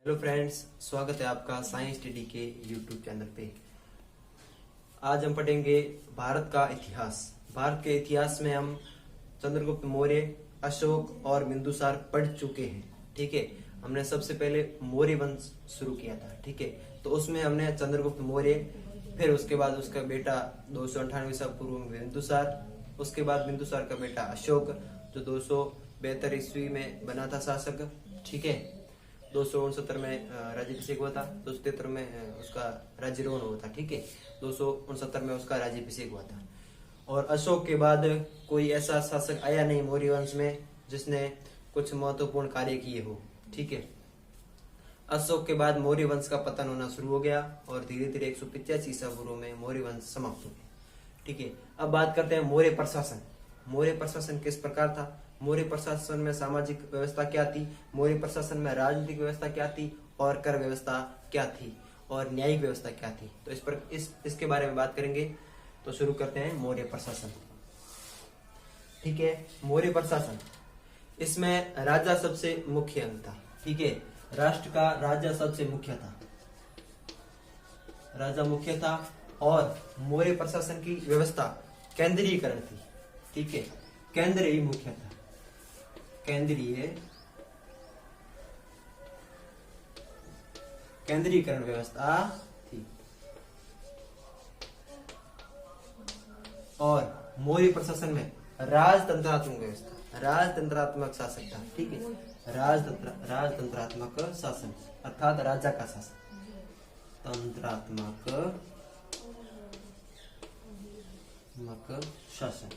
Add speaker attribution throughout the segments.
Speaker 1: Hello friends, स्वागत है आपका साइंस स्टडी के यूट्यूब चैनल पे। आज हम पढ़ेंगे भारत का इतिहास। भारत के इतिहास में हम चंद्रगुप्त मौर्य, अशोक और बिंदुसार पढ़ चुके हैं। ठीक है, हमने सबसे पहले मौर्य वंश शुरू किया था। ठीक है, तो उसमें हमने चंद्रगुप्त मौर्य, फिर उसके बाद उसका बेटा 298 ईसा पूर्व में बिंदुसार, उसके बाद बिंदुसार का बेटा अशोक जो 272 ईस्वी में बना था शासक। ठीक है, 269 में राज्याभिषेक हुआ था, 273 में उसका राज्यारोहण हुआ था। ठीक है, 269 में उसका राज्याभिषेक हुआ था। और अशोक के बाद कोई ऐसा शासक आया नहीं मौर्य वंश में जिसने कुछ महत्वपूर्ण कार्य किए हो। ठीक है, अशोक के बाद मौर्य वंश का पतन होना शुरू हो गया और धीरे धीरे 185 ईसा पूर्व में मौर्य वंश समाप्त हो गया। ठीक है, अब बात करते हैं मौर्य प्रशासन। मौर्य प्रशासन किस प्रकार था? मौर्य प्रशासन में सामाजिक व्यवस्था क्या थी, मौर्य प्रशासन में राजनीतिक व्यवस्था क्या थी, और कर व्यवस्था क्या थी, और न्यायिक व्यवस्था क्या थी। तो इसके बारे में बात करेंगे। तो शुरू करते हैं मौर्य प्रशासन। ठीक है, मौर्य प्रशासन, इसमें राजा सबसे मुख्य अंग था। ठीक है, राष्ट्र का राजा सबसे मुख्य था, राजा मुख्य था। और मौर्य प्रशासन की व्यवस्था केंद्रीयकरण थी। ठीक है, केंद्र ही मुख्य था, केंद्रीयकरण व्यवस्था थी। और मौर्य प्रशासन में राजतंत्रात्मक व्यवस्था, राजतंत्रात्मक शासक था। ठीक है, राजतंत्रात्मक शासन अर्थात राजा का शासन, तंत्रात्मक शासन,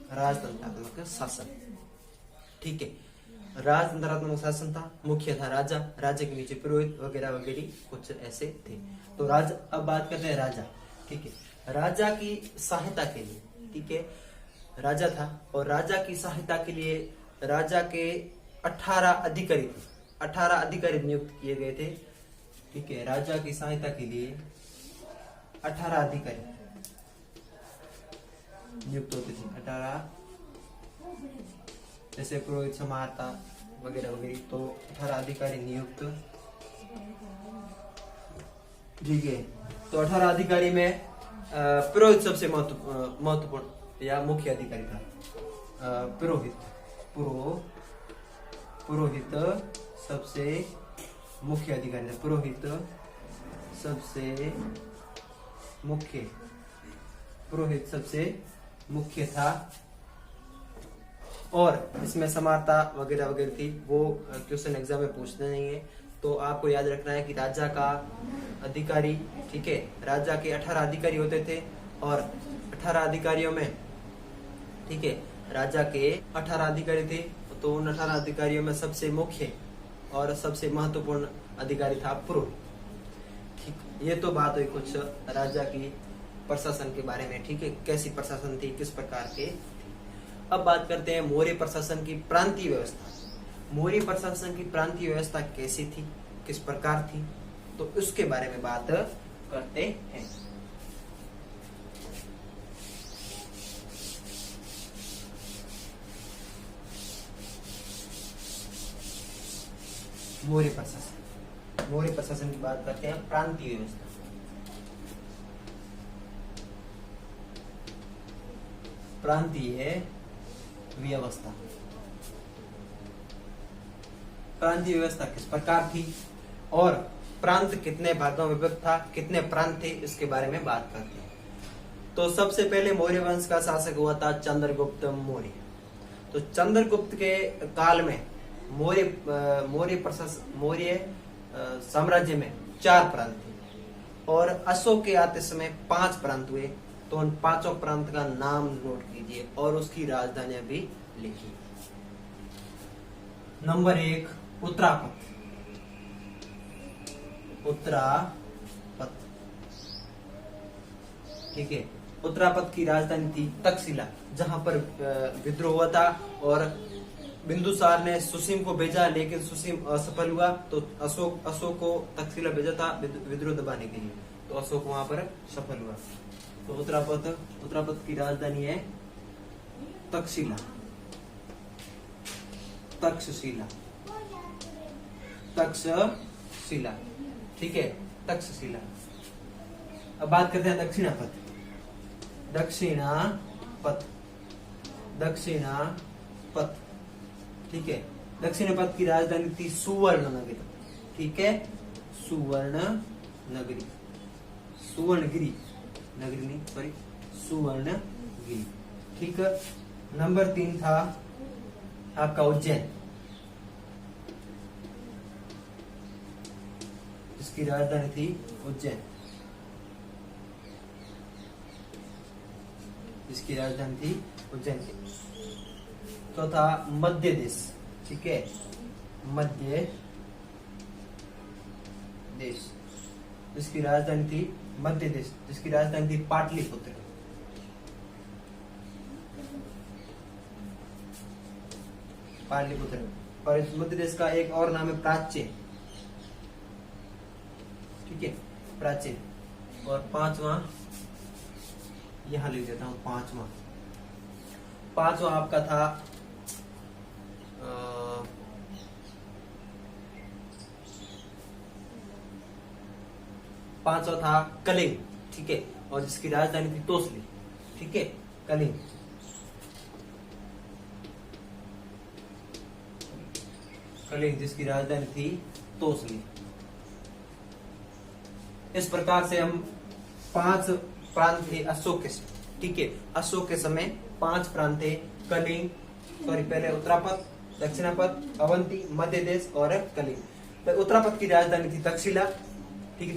Speaker 1: राजतंत्रात्मक शासन। ठीक है, राजतंत्रात्मक शासन था, मुख्य था राजा, राजा के नीचे पुरोहित वगैरह वगैरह कुछ ऐसे थे। तो राजा, अब बात करते हैं राजा। ठीक है, राजा की सहायता के लिए, ठीक है, राजा था और राजा की सहायता के लिए राजा के 18 अधिकारी थे, 18 अधिकारी नियुक्त किए गए थे। ठीक है, राजा की सहायता के लिए 18 अधिकारी नियुक्त होते थे। 18 जैसे पुरोहित, समाहर्ता वगैरह वगैरह, तो 18 अधिकारी नियुक्त। ठीक है, तो 18 अधिकारी में पुरोहित सबसे महत्वपूर्ण या मुख्य अधिकारी था। पुरोहित सबसे मुख्य अधिकारी था। पुरोहित सबसे मुख्य था। और इसमें समानता वगैरह वगैरह थी, वो क्वेश्चन एग्जाम में पूछते नहीं है, तो आपको याद रखना है कि राजा का अधिकारी, ठीक है, राजा के 18 अधिकारी होते थे और 18 अधिकारियों में, ठीक है, राजा के 18 अधिकारी थे, तो उन 18 अधिकारियों में सबसे मुख्य और सबसे महत्वपूर्ण अधिकारी था पुरोहित। ठीक, ये तो बात हुई कुछ राजा की प्रशासन के बारे में। ठीक है, कैसी प्रशासन थी, किस प्रकार के। अब बात करते हैं मौर्य प्रशासन की प्रांतीय व्यवस्था। मौर्य प्रशासन की प्रांतीय व्यवस्था कैसी थी, किस प्रकार थी, तो उसके बारे में बात करते हैं। मौर्य प्रशासन की बात करते हैं। प्रांतीय व्यवस्था, प्रांतीय व्यवस्था, प्रांतीय व्यवस्था किस प्रकार थी और प्रांत कितने भागों में विभक्त था, कितने प्रांत थे, इसके बारे में बात करते हैं। तो सबसे पहले मौर्य वंश का शासक हुआ था चंद्रगुप्त मौर्य। तो चंद्रगुप्त के काल में मौर्य साम्राज्य में 4 प्रांत थे और अशोक के आते समय 5 प्रांत हुए। तो उन 5 प्रांत का नाम नोट कीजिए और उसकी राजधानियां भी लिखिए। नंबर 1, उत्तरापत। ठीक है, उत्तरापत की राजधानी थी तक्षशिला, जहां पर विद्रोह हुआ था और बिंदुसार ने सुसीम को भेजा, लेकिन सुसीम असफल हुआ। तो अशोक को तक्षशिला भेजा था विद्रोह दबाने के लिए, तो अशोक वहां पर सफल हुआ। तो उत्तरापत की राजधानी है तक्षशिला। तक्षशिला, तक्षशिला, ठीक है, तक्षशिला। अब बात करते हैं दक्षिणापथ, दक्षिणापथ, दक्षिणापथ, ठीक है। दक्षिणापथ की राजधानी थी सुवर्णनगरी, ठीक है, सुवर्णनगरी, सुवर्णगिरी, नगरी नहीं सॉरी, सुवर्णगिरी, ठीक है। नंबर 3 था आपका उज्जैन, जिसकी राजधानी थी उज्जैन, जिसकी राजधानी थी उज्जैन की। चौथा मध्य देश, ठीक है, मध्य देश, जिसकी राजधानी थी मध्य देश, जिसकी राजधानी थी पाटलिपुत्र, पाटलिपुत्र। और इस मध्य देश का एक और नाम है प्राच्य, ठीक है, प्राच्य। और 5वां यहां लिख देता हूं, 5वां आपका था पांचवा था कलिंग, ठीक है, और जिसकी राजधानी थी तोसली, ठीक है, कलिंग। कलिंग जिसकी राजधानी थी तोसली। इस प्रकार से हम 5 प्रांत थे अशोक के, ठीक है, अशोक के समय 5 प्रांत थे, कलिंग, सॉरी पहले उत्तरापथ, दक्षिणापथ, अवंती, मध्य देश और कलिंग। तो उत्तरापथ की राजधानी थी तक्षशिला, ठीक है,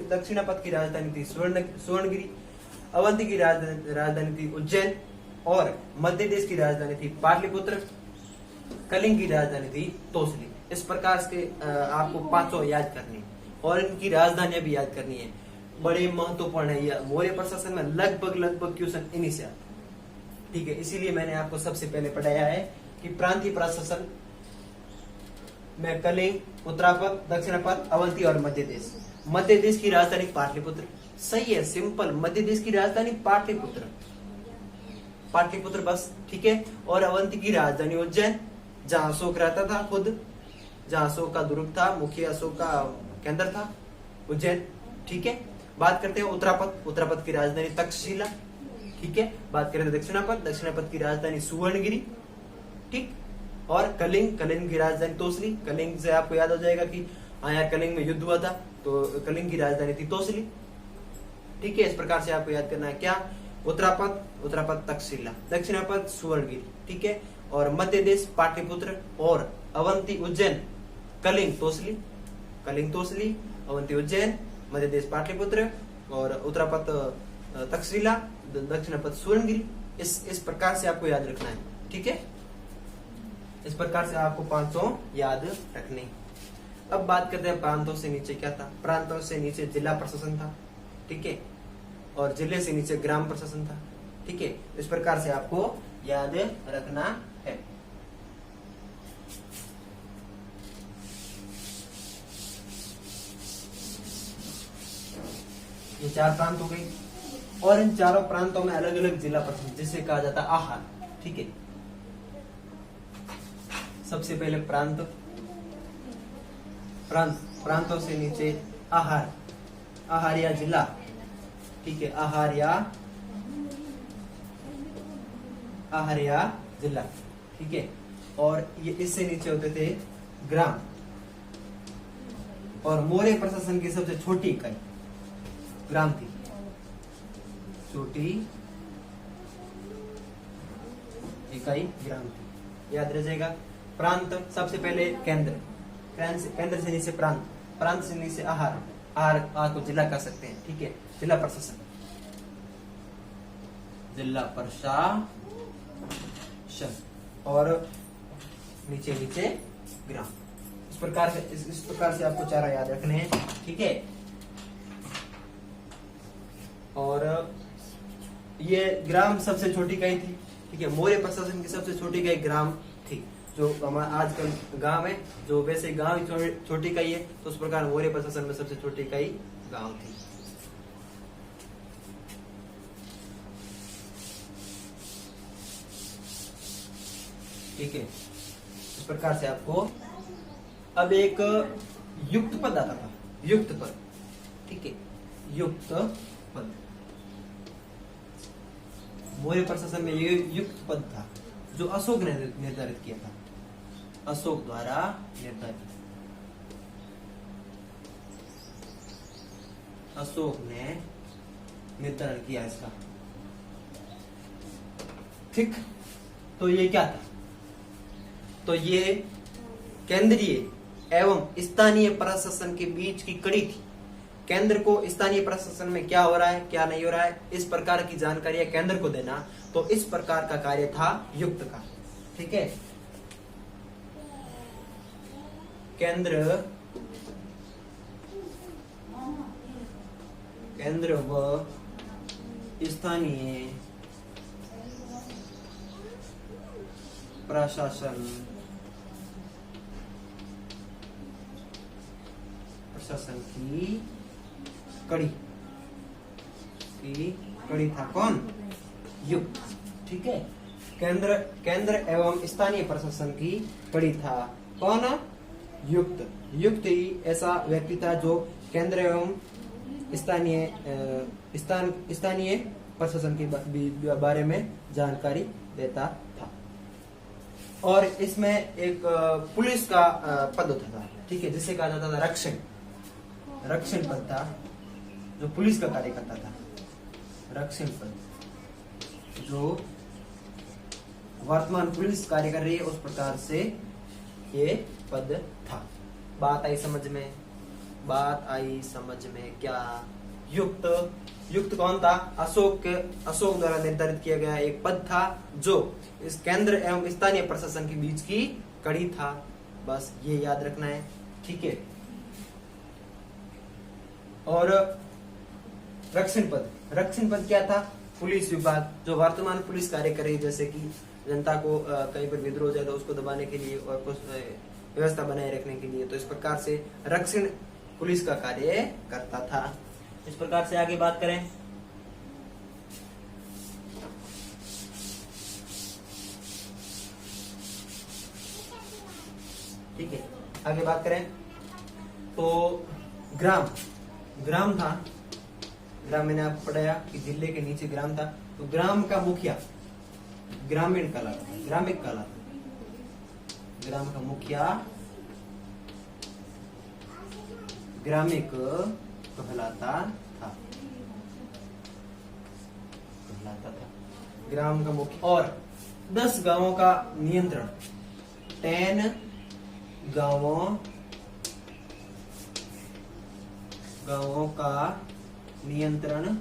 Speaker 1: दक्षिणापथ की राजधानी थी सुवर्णगिरी, अवंती की राजधानी थी उज्जैन और मध्य देश की राजधानी थी पाटलिपुत्र, कलिंग की राजधानी थी तोसली। इस प्रकार से आपको 5 याद करनी है और इनकी राजधानियां भी याद करनी है, बड़े महत्वपूर्ण है। यह मौर्य प्रशासन में लगभग क्वेश्चन इन्हीं से आते, ठीक है। इसीलिए मैंने आपको सबसे पहले पढ़ाया है कि प्रांतीय प्रशासन में कलिंग, उत्तरापथ, दक्षिणापथ, अवंती और मध्य देश। मध्य देश की राजधानी पाटलिपुत्र, सही है, सिंपल, मध्य देश की राजधानी पाटलिपुत्र, पाटलिपुत्र बस, ठीक है। और अवंती की राजधानी उज्जैन, जहां अशोक रहता था खुद, जहां अशोक का दुर्ग था, मुख्य अशोक का केंद्र था उज्जैन, ठीक है। बात करते हैं उत्तरापथ, उत्तरापथ की राजधानी तक्षशिला, ठीक है। बात करें तो दक्षिणापथ, दक्षिणापथ की राजधानी सुवर्णगिरी, ठीक। और कलिंग, कलिंग की राजधानी तोसली। कलिंग से आपको याद हो जाएगा कि यहाँ कलिंग में युद्ध हुआ था, तो कलिंग की राजधानी थी तोसली, ठीक है। इस प्रकार से आपको याद करना है क्या, उत्तरापथ, उत्तरापथ तक्षशिला, दक्षिणापथ सुवर्णगिरी, ठीक है, और मध्य देश पाटलिपुत्र, और अवंती उज्जैन, कलिंग तोसली, कलिंग तोसली, अवंती उज्जैन, मध्य देश पाटलिपुत्र और उत्तरापथ तक्षशिला, दक्षिणापथ सुवर्णगिरी। इस प्रकार से आपको याद रखना है, ठीक है। इस प्रकार से आपको 500 याद रखने। अब बात करते हैं प्रांतों से नीचे क्या था। प्रांतों से नीचे जिला प्रशासन था, ठीक है, और जिले से नीचे ग्राम प्रशासन था, ठीक है। इस प्रकार से आपको याद रखना है। ये 4 प्रांत हो गए और इन चारों प्रांतों में अलग अलग जिला प्रशासन, जिसे कहा जाता है आहार, ठीक है। सबसे पहले प्रांतों से नीचे आहार, आहार या जिला, ठीक है, आहार या जिला, ठीक है। और ये इससे नीचे होते थे ग्राम। और मौर्य प्रशासन की सबसे छोटी इकाई ग्राम थी, छोटी इकाई ग्राम थी, याद रह जाएगा। प्रांत सबसे पहले केंद्र, केंद्र से नीचे प्रांत, प्रांत से नीचे आहार, आहार को जिला कह सकते हैं, ठीक है, जिला प्रशासन, जिला प्रशासन, और नीचे नीचे ग्राम। इस प्रकार से आपको 4 याद रखने हैं, ठीक है। और ये ग्राम सबसे छोटी इकाई थी, ठीक है। मौर्य प्रशासन की सबसे छोटी इकाई ग्राम थी, जो हमारा आजकल गांव है, जो वैसे गांव ही छोटी इकाई है, तो उस प्रकार मौर्य प्रशासन में सबसे छोटी इकाई गांव थी। ठीक है। इस प्रकार से आपको अब एक युक्त पद आता था, युक्त पद, ठीक है, युक्त पद। मौर्य प्रशासन में ये युक्त पद था जो अशोक ने निर्धारित किया था, अशोक द्वारा निर्धारित, अशोक ने निर्धारण किया इसका, ठीक। तो ये क्या था, तो ये केंद्रीय एवं स्थानीय प्रशासन के बीच की कड़ी थी। केंद्र को स्थानीय प्रशासन में क्या हो रहा है, क्या नहीं हो रहा है, इस प्रकार की जानकारी केंद्र को देना, तो इस प्रकार का कार्य था युक्त का, ठीक है। केंद्र व स्थानीय प्रशासन की कड़ी था कौन, युक्त, ठीक है। केंद्र एवं स्थानीय प्रशासन की कड़ी था कौन, युक्त। युक्त ही ऐसा व्यक्ति था जो केंद्र एवं स्थानीय प्रशासन के बारे में जानकारी देता था। और इसमें एक पुलिस का पद होता था, ठीक है, जिसे कहा जाता था रक्षण पद था, जो पुलिस का कार्य करता था, रक्षण पद, जो वर्तमान पुलिस कार्य कर रही है उस प्रकार से ये पद था। बात आई समझ में, क्या युक्त कौन था, अशोक द्वारा निर्धारित किया गया एक पद था जो इस केंद्र एवं स्थानीय प्रशासन के बीच की कड़ी था। बस ये याद रखना है, ठीक है। और रक्षण पद क्या था, पुलिस विभाग, जो वर्तमान पुलिस कार्य करे, जैसे कि जनता को कहीं पर विद्रोह हो जाए तो उसको दबाने के लिए और कुछ व्यवस्था बनाए रखने के लिए, तो इस प्रकार से रक्षण पुलिस का कार्य करता था। इस प्रकार से आगे बात करें, ठीक है, आगे बात करें तो ग्राम था। ग्राम मैंने आपको पढ़ाया कि जिले के नीचे ग्राम था, तो ग्राम का मुखिया ग्रामीण कहलाता, ग्रामिक कहलाता, ग्राम का मुखिया ग्रामिक कहलाता था, ग्राम का मुखिया। और 10 गांवों का नियंत्रण, 10 गांवों का नियंत्रण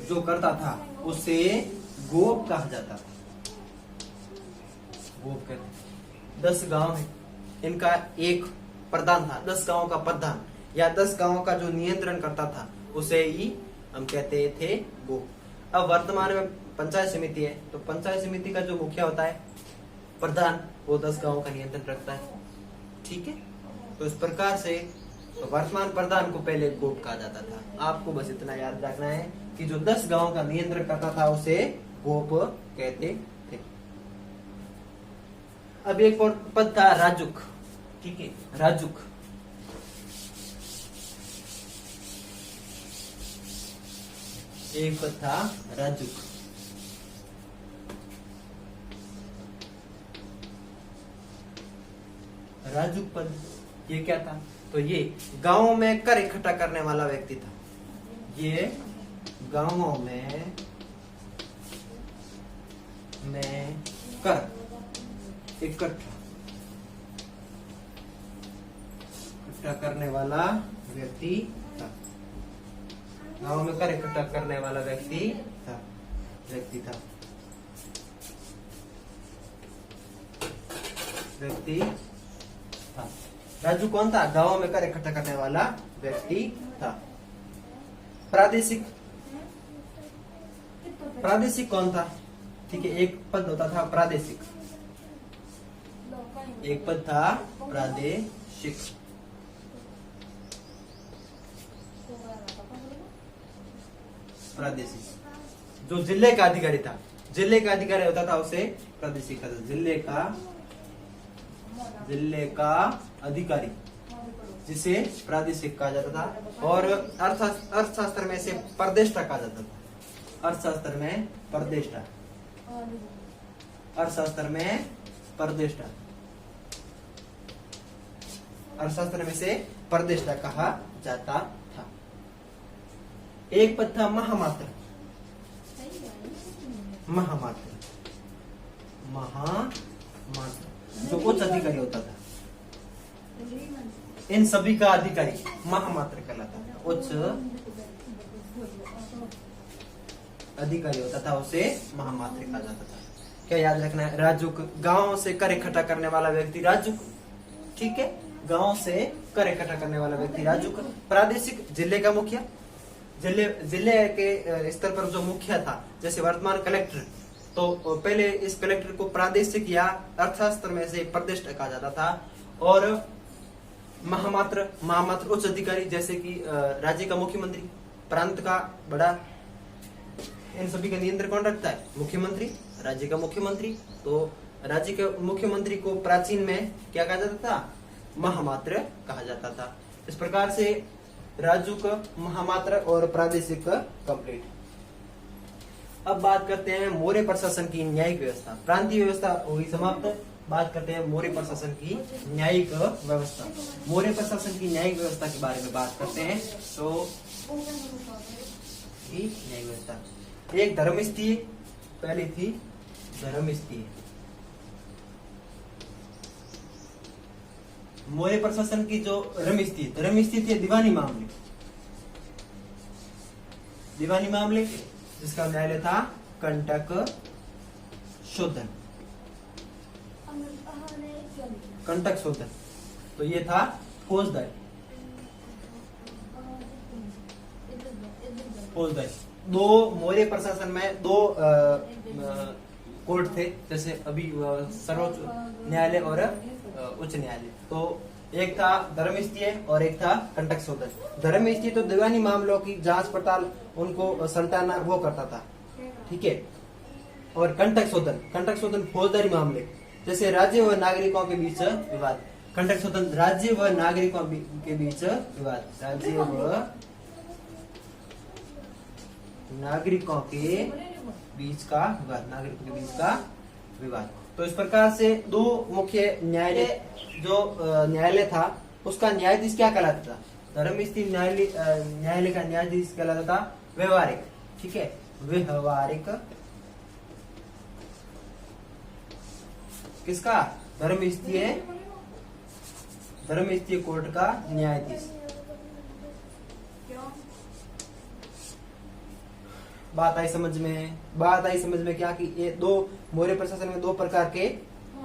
Speaker 1: जो करता था उसे गोप कहा जाता था। गोप कहते 10 गांव है, इनका एक प्रधान था, 10 गांवों का प्रधान या 10 गांवों का जो नियंत्रण करता था उसे ही हम कहते थे गोप। अब वर्तमान में पंचायत समिति है, तो पंचायत समिति का जो मुखिया होता है प्रधान, वो 10 गांवों का नियंत्रण रखता है, ठीक है। तो इस प्रकार से तो वर्तमान प्रधान को पहले गोप कहा जाता था। आपको बस इतना याद रखना है कि जो 10 गांवों का नियंत्रण करता था उसे गोप कहते थे। अब एक और पद था राजुक, ठीक है, राजुक। एक पद था राजुक। राजुक पद ये क्या था, तो ये गांवों में कर इकट्ठा करने वाला व्यक्ति था। ये गांवों में कर इकट्ठा करने वाला व्यक्ति था। गांव में कर इकट्ठा करने वाला व्यक्ति था। राजू कौन था, गांवों में कर इकट्ठा करने वाला व्यक्ति था। प्रादेशिक कौन था, ठीक है, एक पद होता था प्रादेशिक, एक पद था प्रादेशिक। जो जिले का अधिकारी था, जिले का अधिकारी होता था उसे प्रादेशिक कहा जाता। जिले का अधिकारी जिसे प्रादेशिक कहा जाता था। और अर्थशास्त्र में से प्रदेष्टा कहा जाता था। अर्थशास्त्र में प्रदेष्टा, अर्थशास्त्र में प्रदेष्टा, अर्थशास्त्र में से प्रदेष्टा कहा जाता था। एक पद था महामात्र। महामात्र, महामात्र जो उच्च अधिकारी होता था, इन सभी का अधिकारी महामात्र कहलाता था। उच्च अधिकारी होता था उसे महामात्र कहा जाता था। क्या याद रखना है? राजुक, गांव से कर इकट्ठा करने वाला व्यक्ति राजुक। ठीक है, गांव से कर इकट्ठा करने वाला व्यक्ति राजुक। प्रादेशिक, जिले का मुखिया। जिले के स्तर पर जो मुखिया था, जैसे वर्तमान कलेक्टर, तो पहले इस कलेक्टर को प्रादेशिक या अर्थशास्त्र में से प्रदेष्टा कहा जाता था। और महामात्र, महामात्र उच्च अधिकारी, जैसे कि राज्य का मुख्यमंत्री, प्रांत का बड़ा, इन सभी का नियंत्रण कौन रखता है? मुख्यमंत्री, राज्य का मुख्यमंत्री। तो राज्य के मुख्यमंत्री को प्राचीन में क्या कहा जाता था? महामात्र कहा जाता था। इस प्रकार से राजुक, महामात्र और प्रादेशिक कंप्लीट। अब बात करते हैं मौर्य प्रशासन की न्यायिक व्यवस्था। प्रांतीय व्यवस्था हुई समाप्त। बात करते हैं मौर्य प्रशासन की न्यायिक व्यवस्था। मौर्य प्रशासन की न्यायिक व्यवस्था के बारे में बात करते हैं। तो न्यायिक व्यवस्था, एक धर्मस्थीय, पहली थी धर्मस्थीय। मौर्य प्रशासन की जो धर्मस्थीय थी दीवानी मामले। दीवानी मामले जिसका न्यायालय था कंटक शोधन। कंटक शोधन, तो ये था फौजदारी। फौजदारी, दो मौर्य प्रशासन में दो कोर्ट थे, जैसे अभी सर्वोच्च न्यायालय और उच्च न्यायालय। तो एक था धर्मस्थीय और एक था कंटक शोधन। धर्मस्थीय तो दीवानी मामलों की जांच पड़ताल, उनको सल्टाना वो करता था। ठीक है। और कंटक शोधन फौजदारी मामले, जैसे राज्य व नागरिकों के बीच विवाद। कंटक शोधन राज्य व नागरिकों के बीच विवाद। राज्य व नागरिकों के बीच का विवाद। नागरिकों के बीच का विवाद। तो इस प्रकार से दो मुख्य न्यायालय, जो न्यायालय था उसका न्यायाधीश क्या कहलाता था? धर्मस्थीय न्यायालय का न्यायाधीश कहलाता था व्यवहारिक। ठीक है, व्यवहारिक। किसका? धर्मस्थीय कोर्ट का न्यायाधीश। बात आई समझ में क्या कि ये दो मौर्य प्रशासन में दो प्रकार के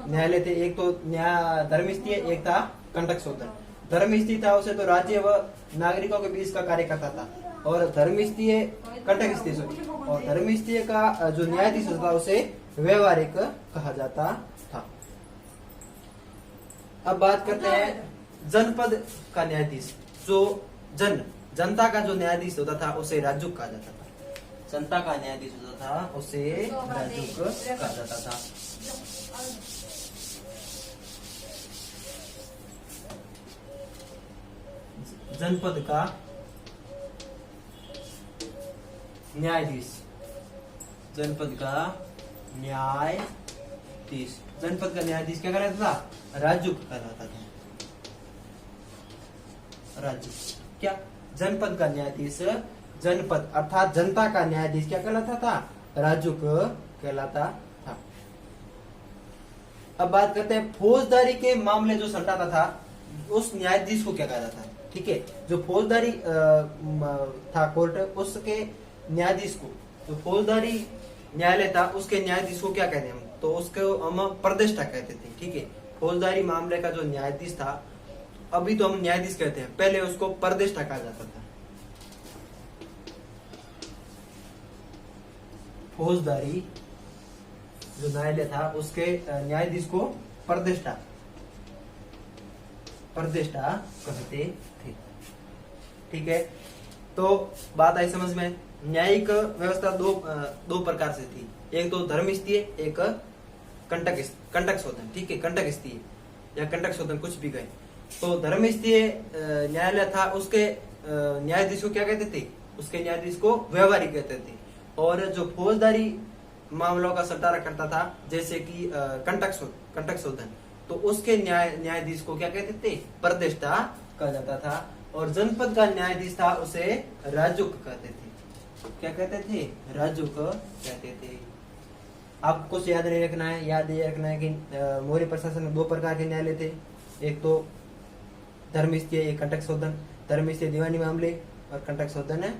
Speaker 1: न्यायालय थे। एक तो धर्मस्थीय, एक था कंटक शोधन। धर्मस्थीय था उसे तो राज्य व नागरिकों के बीच का कार्य करता था, और धर्मस्थीय और धर्मस्थीय का जो न्यायाधीश होता उसे व्यवहारिक कहा जाता था। अब बात करते हैं जनपद का न्यायाधीश। जो जनता का जो न्यायाधीश होता था उसे राजुक कहा जाता था। जनता का न्यायाधीश होता था उसे राजुक कहा जाता था। जनपद का न्यायाधीश, जनपद का न्यायाधीश, जनपद का न्यायाधीश क्या कहलाता था? राजुक कहलाता था। राजुक क्या? जनपद का न्यायाधीश, जनपद अर्थात जनता का न्यायाधीश क्या कहलाता था? राजुक कहलाता था। अब बात करते हैं फौजदारी के मामले जो सल्टाता था उस न्यायाधीश को क्या कहा जाता है? ठीक है, जो फौजदारी था कोर्ट, उसके न्यायाधीश को, जो फौजदारी न्यायालय था उसके न्यायाधीश को क्या कहते हैं हम? तो उसको हम प्रदेष्टा कहते थे। ठीक है, फौजदारी मामले का जो न्यायाधीश था, अभी तो हम न्यायाधीश कहते हैं, पहले उसको प्रदेष्टा कहा जाता था। फौजदारी जो न्यायालय था उसके न्यायाधीश को प्रदेष्टा कहते थे। ठीक है, तो बात आई समझ में। न्यायिक व्यवस्था दो प्रकार से थी। एक तो धर्म स्थीय, एक कंटक शोधन, ठीक है, कंटक स्थीय या कंटक शोधन कुछ भी कहे। तो धर्म स्थीय न्यायालय था, उसके न्यायाधीश को क्या कहते थे, उसके न्यायाधीश को व्यवहारी कहते थे। और जो फौजदारी मामलों का सटारा करता था जैसे कि कंटक शोधन, तो उसके न्यायाधीश को क्या कहते थे, परदेष्टा कहा जाता था। और जनपद का न्यायाधीश था उसे राजुक कहते थे। क्या कहते थे, राजुक कहते थे। आपको याद नहीं रखना है, याद ये रखना है कि मौर्य प्रशासन में 2 प्रकार के न्यायालय थे, एक तो धर्म स्थीय, एक कंटक शोधन। धर्म स्थीय दीवानी मामले और कंटक शोधन है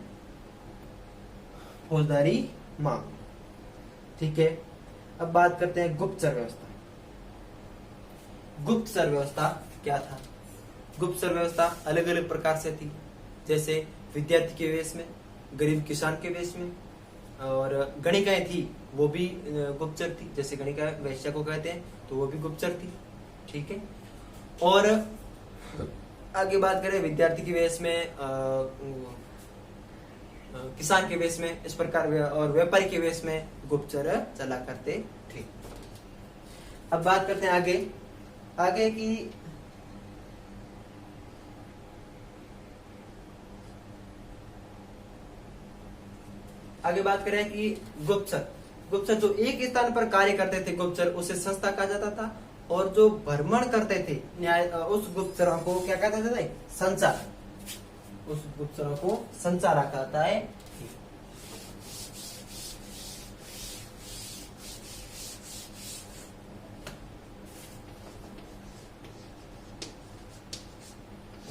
Speaker 1: फौजदारी मामले, ठीक है। अब बात करते हैं गुप्तचर व्यवस्था। गुप्तचर व्यवस्था क्या था? गुप्तचर व्यवस्था अलग अलग प्रकार से थी, जैसे विद्यार्थी के वेश में, गरीब किसान के वेश में, और गणिकाएं थी वो भी गुप्तचर थी, जैसे गणिका वैश्या को कहते हैं तो वो भी गुप्तचर थी, ठीक है। और आगे बात करें विद्यार्थी के वेश में, किसान के वेश में, इस प्रकार, और व्यापारी के वेश में गुप्तचर चला करते थे। अब बात करते हैं आगे की आगे बात करें कि गुप्तचर जो एक स्थान पर कार्य करते थे गुप्तचर, उसे संस्था कहा जाता था। और जो भ्रमण करते थे उस गुप्तचरों को क्या कहते थे, संचार। उस गुप्तचरों को संचारा कहता है।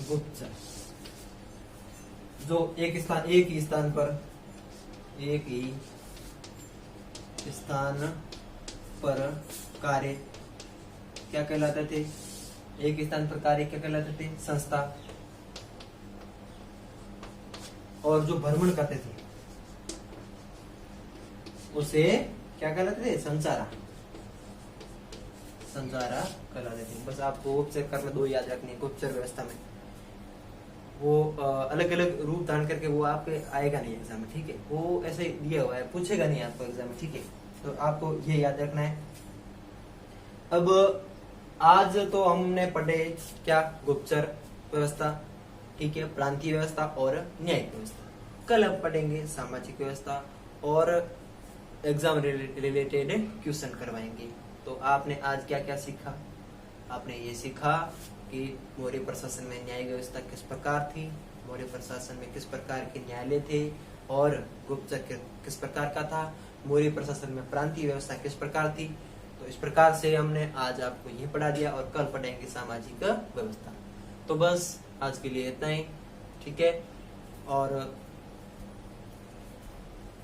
Speaker 1: गुप्तचर जो एक ही स्थान पर कार्य क्या कहलाते थे, एक स्थान पर कार्य क्या कहलाते थे, संस्था। और जो भ्रमण करते थे उसे क्या कहलाते थे, संचारा कहलाते थे। बस आपको गुप्तचर करना 2 याद रखनी है गुप्तचर व्यवस्था में। वो अलग अलग रूप धारण करके वो आपके आएगा नहीं एग्जाम में, ठीक है, वो ऐसे दिया हुआ है, पूछेगा नहीं आपको एग्जाम में, ठीक है। तो आपको ये याद रखना है। अब आज तो हमने पढ़े क्या, गुप्तचर व्यवस्था, ठीक है, प्रांतीय व्यवस्था और न्यायिक व्यवस्था। कल हम पढ़ेंगे सामाजिक व्यवस्था और एग्जाम रिलेटेड क्वेश्चन करवाएंगे। तो आपने आज क्या क्या सीखा? आपने ये सीखा कि मौर्य प्रशासन में न्याय व्यवस्था किस प्रकार थी, मौर्य प्रशासन में किस प्रकार के न्यायालय थे, और गुप्तचर किस प्रकार का था, मौर्य प्रशासन में प्रांतीय व्यवस्था किस प्रकार थी। तो इस प्रकार से हमने आज आपको ये पढ़ा दिया और कल पढ़ेंगे सामाजिक व्यवस्था। तो बस आज के लिए इतना ही, ठीक है, और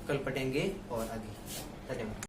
Speaker 1: कल पढ़ेंगे और आगे। धन्यवाद।